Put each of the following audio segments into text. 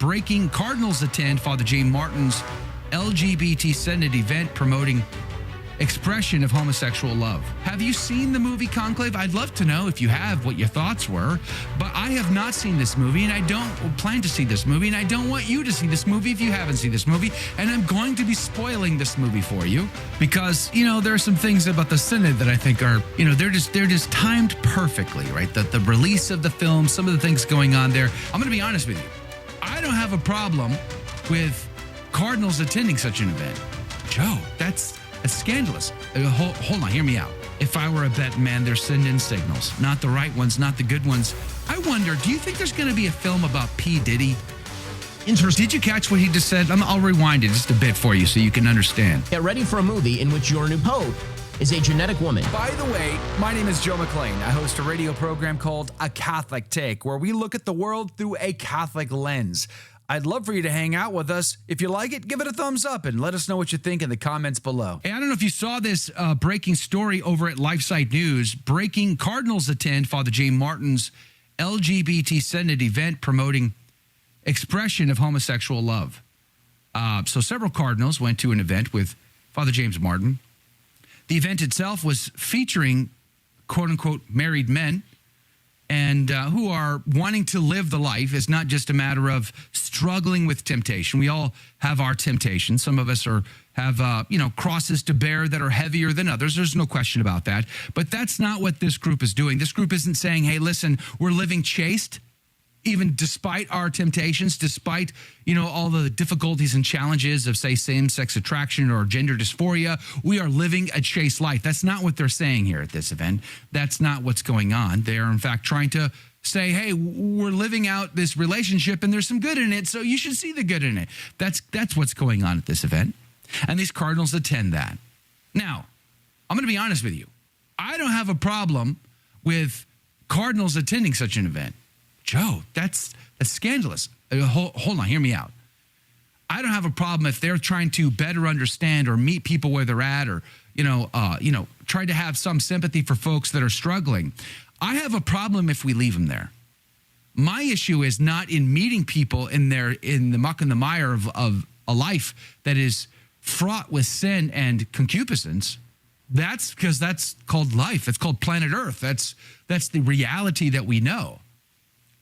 breaking Cardinals attend Father James Martin's LGBT Synod event promoting expression of homosexual love. Have you seen the movie Conclave? I'd love to know if you have what your thoughts were, but I have not seen this movie and I don't plan to see this movie and I don't want you to see this movie if you haven't seen this movie, and I'm going to be spoiling this movie for you because, there are some things about the Synod that I think are, they're just timed perfectly, right? The release of the film, some of the things going on there. I'm going to be honest with you. I don't have a problem with Cardinals attending such an event. Joe, that's scandalous. Hold on, hear me out. If I were a betting man, they're sending signals. Not the right ones, not the good ones. I wonder, do you think there's going to be a film about P. Diddy? Interesting. Did you catch what he just said? I'll rewind it just a bit for you so you can understand. Get ready for a movie in which your new pope is a genetic woman. By the way, my name is Joe McClane. I host a radio program called A Catholic Take, where we look at the world through a Catholic lens. I'd love for you to hang out with us. If you like it, give it a thumbs up and let us know what you think in the comments below. Hey, I don't know if you saw this breaking story over at LifeSite News. Breaking Cardinals attend Father James Martin's LGBT Synod event promoting expression of homosexual love. So several Cardinals went to an event with Father James Martin. The event itself was featuring quote-unquote married men and who are wanting to live the life. It's not just a matter of struggling with temptation. We all have our temptations. Some of us have crosses to bear that are heavier than others. There's no question about that. But that's not what this group is doing. This group isn't saying, hey, listen, we're living chaste, even despite our temptations, despite, all the difficulties and challenges of, say, same-sex attraction or gender dysphoria. We are living a chaste life. That's not what they're saying here at this event. That's not what's going on. They're, in fact, trying to say, hey, we're living out this relationship and there's some good in it, so you should see the good in it. That's what's going on at this event. And these Cardinals attend that. Now, I'm going to be honest with you. I don't have a problem with Cardinals attending such an event. Joe, that's scandalous. Hold on, hear me out. I don't have a problem if they're trying to better understand or meet people where they're at, or try to have some sympathy for folks that are struggling. I have a problem if we leave them there. My issue is not in meeting people in the muck and the mire of a life that is fraught with sin and concupiscence. That's because that's called life. It's called planet Earth. That's the reality that we know.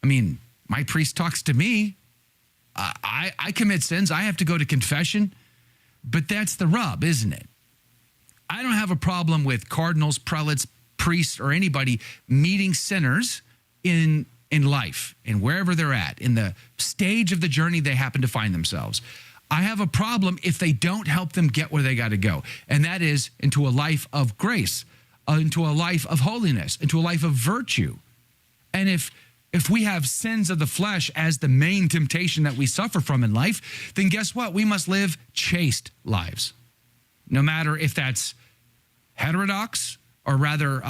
I mean, my priest talks to me. I commit sins. I have to go to confession. But that's the rub, isn't it? I don't have a problem with cardinals, prelates, priests, or anybody meeting sinners in life and wherever they're at, in the stage of the journey they happen to find themselves. I have a problem if they don't help them get where they got to go, and that is into a life of grace, into a life of holiness, into a life of virtue. And if we have sins of the flesh as the main temptation that we suffer from in life, then guess what? We must live chaste lives, no matter if that's heterodox or rather,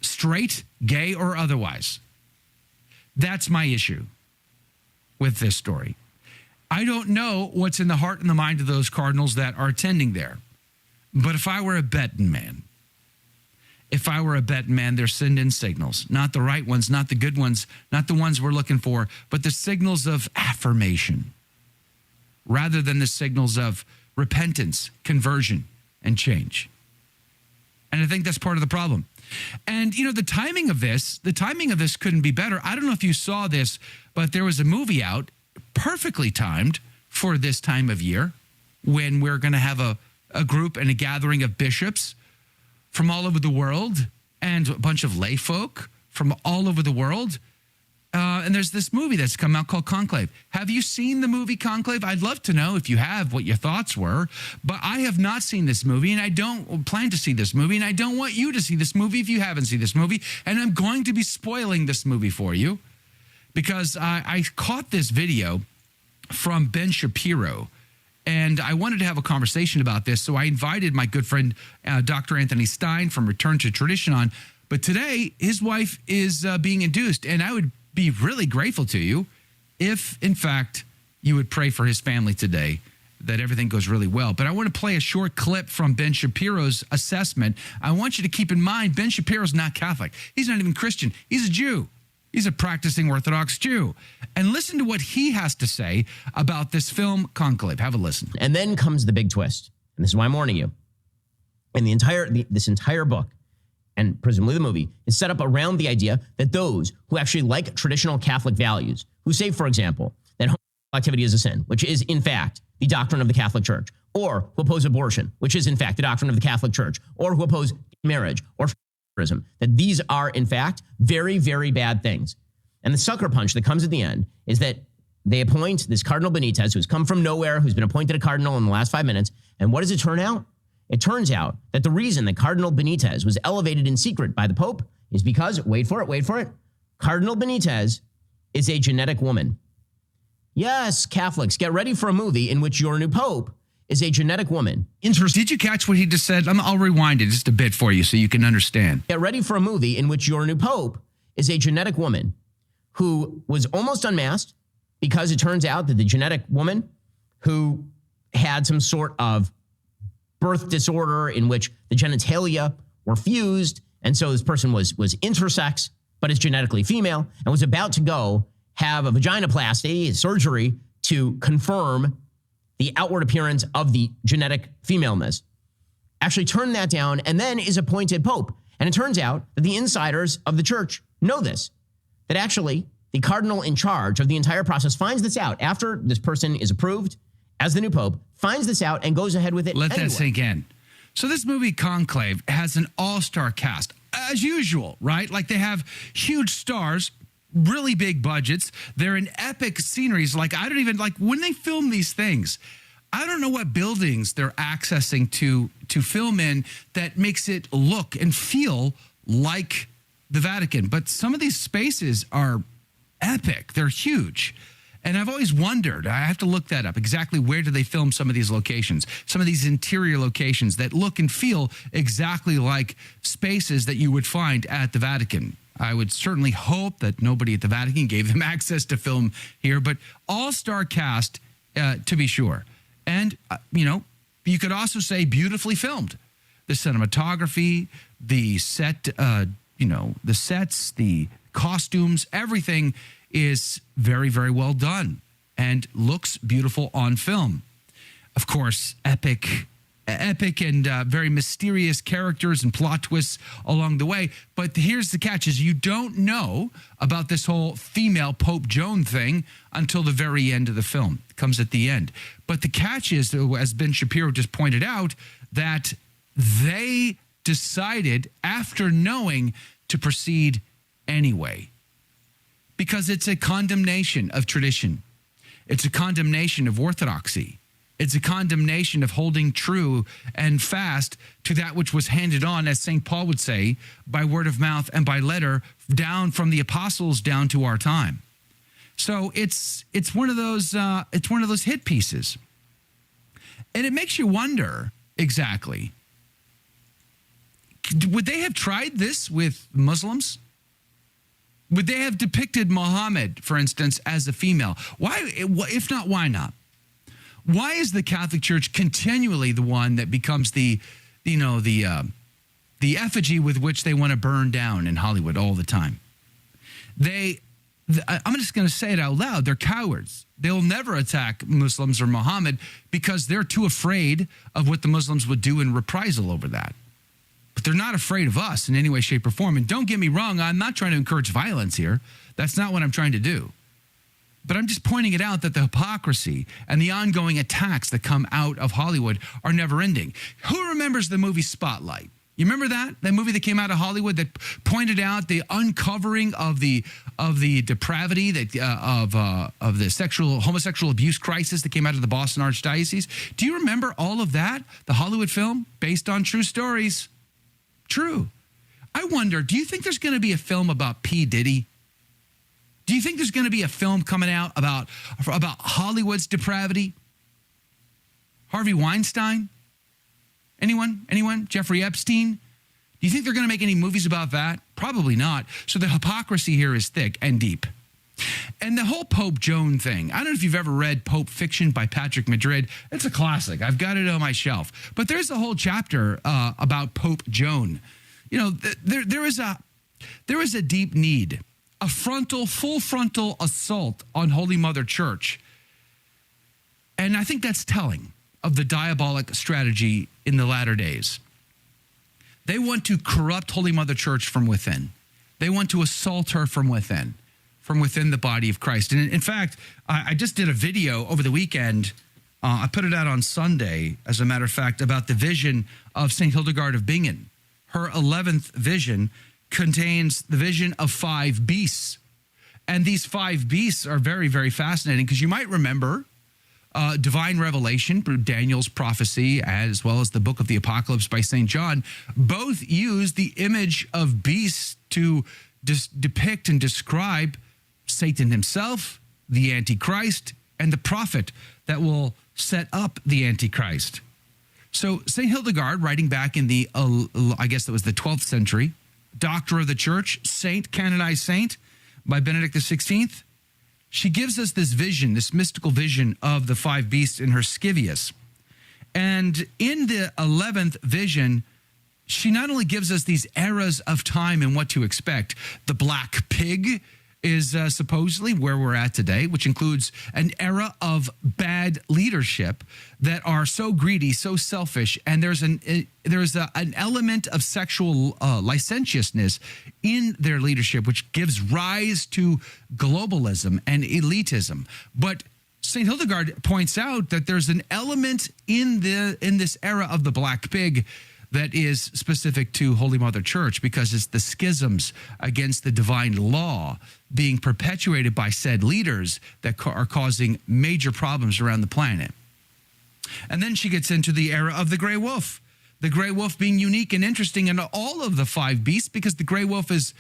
straight, gay, or otherwise. That's my issue with this story. I don't know what's in the heart and the mind of those Cardinals that are attending there. But if I were a betting man, they're sending signals. Not the right ones, not the good ones, not the ones we're looking for, but the signals of affirmation rather than the signals of repentance, conversion, and change. And I think that's part of the problem. And, the timing of this couldn't be better. I don't know if you saw this, but there was a movie out perfectly timed for this time of year when we're going to have a group and a gathering of bishops from all over the world and a bunch of lay folk from all over the world. And there's this movie that's come out called Conclave. Have you seen the movie Conclave? I'd love to know if you have what your thoughts were, but I have not seen this movie and I don't plan to see this movie and I don't want you to see this movie if you haven't seen this movie. And I'm going to be spoiling this movie for you because I caught this video from Ben Shapiro. And I wanted to have a conversation about this, so I invited my good friend, Dr. Anthony Stein from Return to Tradition on. But today, his wife is being induced, and I would be really grateful to you if, in fact, you would pray for his family today, that everything goes really well. But I want to play a short clip from Ben Shapiro's assessment. I want you to keep in mind, Ben Shapiro's not Catholic. He's not even Christian. He's a Jew. He's a practicing Orthodox Jew. And listen to what he has to say about this film, Conclave. Have a listen. And then comes the big twist. And this is why I'm warning you. And this entire book, and presumably the movie, is set up around the idea that those who actually like traditional Catholic values, who say, for example, that homosexual activity is a sin, which is, in fact, the doctrine of the Catholic Church, or who oppose abortion, which is, in fact, the doctrine of the Catholic Church, or who oppose marriage or terrorism, that these are, in fact, very, very bad things. And the sucker punch that comes at the end is that they appoint this Cardinal Benitez, who's come from nowhere, who's been appointed a cardinal in the last 5 minutes. And what does it turn out? It turns out that the reason that Cardinal Benitez was elevated in secret by the Pope is because, wait for it, Cardinal Benitez is a genetic woman. Yes, Catholics, get ready for a movie in which your new Pope is a genetic woman. Interesting. Did you catch what he just said? I'll rewind it just a bit for you so you can understand. Get ready for a movie in which your new Pope is a genetic woman who was almost unmasked because it turns out that the genetic woman who had some sort of birth disorder in which the genitalia were fused, and so this person was intersex, but is genetically female, and was about to go have a vaginoplasty, a surgery, to confirm the outward appearance of the genetic femaleness, actually turned that down and then is appointed Pope. And it turns out that the insiders of the church know this, that actually the cardinal in charge of the entire process finds this out after this person is approved as the new Pope, finds this out and goes ahead with it Let anyway. that sink in. So this movie, Conclave, has an all-star cast, as usual, right? Like they have huge stars, really big budgets. They're in epic sceneries. Like, I don't even, like, when they film these things, I don't know what buildings they're accessing to film in that makes it look and feel like the Vatican. But some of these spaces are epic. They're huge. And I've always wondered, I have to look that up, exactly where do they film some of these locations, some of these interior locations that look and feel exactly like spaces that you would find at the Vatican. I would certainly hope that nobody at the Vatican gave them access to film here, but all-star cast to be sure. And, you could also say beautifully filmed. The cinematography, the set, the sets, the costumes, everything is very, very well done and looks beautiful on film. Of course, epic and very mysterious characters and plot twists along the way. But here's the catch is you don't know about this whole female Pope Joan thing until the very end of the film. It comes at the end. But the catch is, as Ben Shapiro just pointed out, that they decided after knowing to proceed anyway. Because it's a condemnation of tradition. It's a condemnation of orthodoxy. It's a condemnation of holding true and fast to that which was handed on, as St. Paul would say, by word of mouth and by letter, down from the apostles down to our time. So it's one of those hit pieces, and it makes you wonder exactly, would they have tried this with Muslims? Would they have depicted Muhammad, for instance, as a female? Why, if not, why not? Why is the Catholic Church continually the one that becomes the effigy with which they want to burn down in Hollywood all the time? I'm just going to say it out loud. They're cowards. They'll never attack Muslims or Muhammad because they're too afraid of what the Muslims would do in reprisal over that. But they're not afraid of us in any way, shape, or form. And don't get me wrong, I'm not trying to encourage violence here. That's not what I'm trying to do. But I'm just pointing it out that the hypocrisy and the ongoing attacks that come out of Hollywood are never ending. Who remembers the movie Spotlight? You remember that? That movie that came out of Hollywood that pointed out the uncovering of the depravity that of the homosexual abuse crisis that came out of the Boston Archdiocese. Do you remember all of that? The Hollywood film based on true stories. True. I wonder, do you think there's going to be a film about P. Diddy? Do you think there's going to be a film coming out about Hollywood's depravity? Harvey Weinstein? Anyone? Jeffrey Epstein? Do you think they're going to make any movies about that? Probably not. So the hypocrisy here is thick and deep. And the whole Pope Joan thing, I don't know if you've ever read Pope Fiction by Patrick Madrid. It's a classic. I've got it on my shelf. But there's a whole chapter about Pope Joan. There is a deep need a full frontal assault on Holy Mother Church. And I think that's telling of the diabolic strategy in the latter days. They want to corrupt Holy Mother Church from within. They want to assault her from within the body of Christ. And in fact, I just did a video over the weekend. I put it out on Sunday, as a matter of fact, about the vision of St. Hildegard of Bingen. Her 11th vision contains the vision of 5 beasts. And these 5 beasts are very, very fascinating, because you might remember divine revelation, Daniel's prophecy, as well as the book of the Apocalypse by St. John, both use the image of beasts to depict and describe Satan himself, the Antichrist, and the prophet that will set up the Antichrist. So St. Hildegard, writing back in the, I guess it was the 12th century, Doctor of the Church, saint, canonized saint by Benedict XVI, she gives us this vision, this mystical vision of the 5 beasts in her Scivias. And in the 11th vision, she not only gives us these eras of time and what to expect. The black pig is supposedly where we're at today, which includes an era of bad leadership that are so greedy, so selfish, and there's an element of sexual licentiousness in their leadership, which gives rise to globalism and elitism. But St. Hildegard points out that there's an element in this era of the black pig that is specific to Holy Mother Church, because it's the schisms against the divine law being perpetuated by said leaders that are causing major problems around the planet. And then she gets into the era of the gray wolf. The gray wolf being unique and interesting in all of the 5 beasts, because the gray wolf is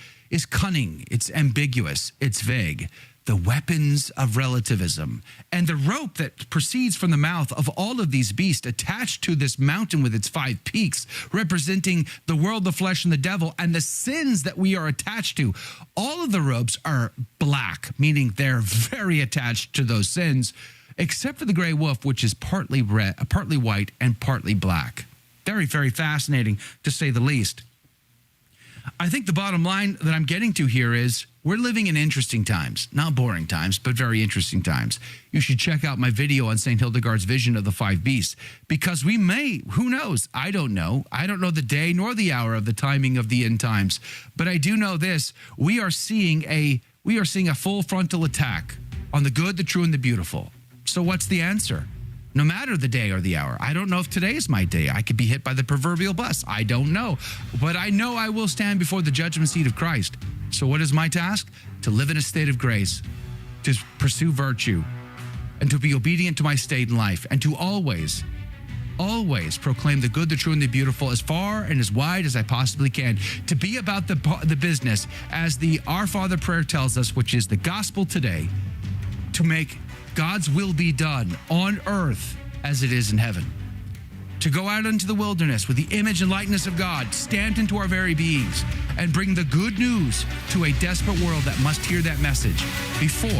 cunning, it's ambiguous, it's vague. The weapons of relativism, and the rope that proceeds from the mouth of all of these beasts attached to this mountain with its 5 peaks, representing the world, the flesh, and the devil, and the sins that we are attached to. All of the ropes are black, meaning they're very attached to those sins, except for the gray wolf, which is partly red, partly white, and partly black. Very, very fascinating, to say the least. I think the bottom line that I'm getting to here is we're living in interesting times, not boring times, but very interesting times. You should check out my video on St. Hildegard's vision of the 5 beasts, because we may, who knows? I don't know. I don't know the day nor the hour of the timing of the end times, but I do know this: we are seeing a full frontal attack on the good, the true, and the beautiful. So what's the answer? No matter the day or the hour. I don't know if today is my day. I could be hit by the proverbial bus. I don't know. But I know I will stand before the judgment seat of Christ. So what is my task? To live in a state of grace, to pursue virtue, and to be obedient to my state in life, and to always proclaim the good, the true, and the beautiful as far and as wide as I possibly can. To be about the business, as the Our Father prayer tells us, which is the gospel today, to make God's will be done on earth as it is in heaven. To go out into the wilderness with the image and likeness of God stamped into our very beings, and bring the good news to a desperate world that must hear that message before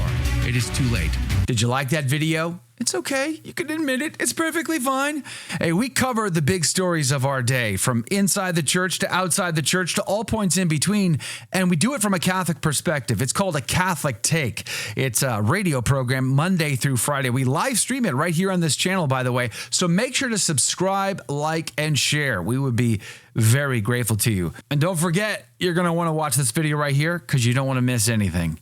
it is too late. Did you like that video? It's okay. You can admit it. It's perfectly fine. Hey, we cover the big stories of our day, from inside the church to outside the church to all points in between, and we do it from a Catholic perspective. It's called A Catholic Take. It's a radio program Monday through Friday. We live stream it right here on this channel, by the way, so make sure to subscribe, like, and share. We would be very grateful to you. And don't forget, you're going to want to watch this video right here, because you don't want to miss anything.